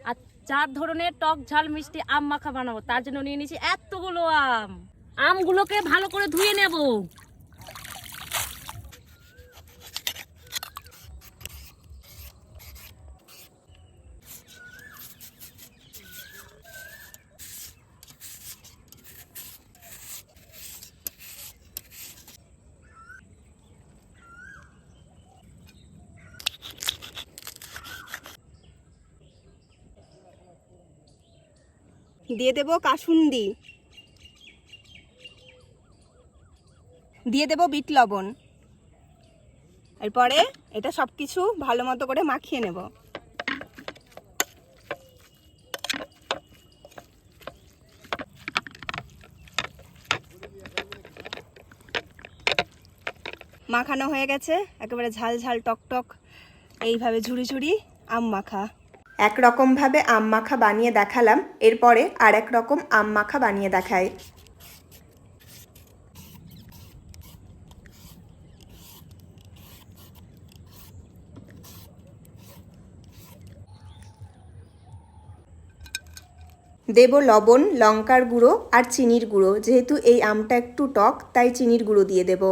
আর 4 ধরনের টক ঝাল মিষ্টি আম মাখা বানাবো। তার জন্য নিয়ে নিয়েছি এতগুলো আম। আমগুলোকে ভালো করে ধুয়ে নেব। দিয়ে দেব কাসুন্দি, দিয়ে দেব বিট লবণ। এরপরে এটা সবকিছু ভালো মতো করে মাখিয়ে নেব। মাখানো হয়ে গেছে, একেবারে ঝাল ঝাল টক টক এইভাবে ঝুড়ি ঝুড়ি আম মাখা। একরকমভাবে আম মাখা বানিয়ে দেখালাম, এরপরে আর এক রকম আম মাখা বানিয়ে দেখাই। দেব লবণ, লঙ্কার গুঁড়ো আর চিনির গুঁড়ো। যেহেতু এই আমটা একটু টক তাই চিনির গুঁড়ো দিয়ে দেব।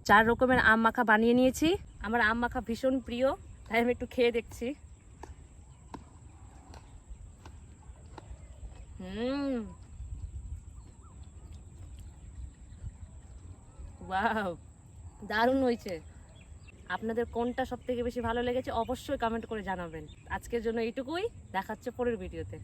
চার রকমের আম মাখা বানিয়ে নিয়েছি। আমার আম মাখা ভীষণ প্রিয়, তাই আমি একটু খেয়ে দেখছি। ওয়াও, দারুণ হয়েছে। আপনাদের কোনটা সব থেকে বেশি ভালো লেগেছে অবশ্যই কমেন্ট করে জানাবেন। আজকের জন্য এইটুকুই, দেখাচ্ছে পরের ভিডিওতে।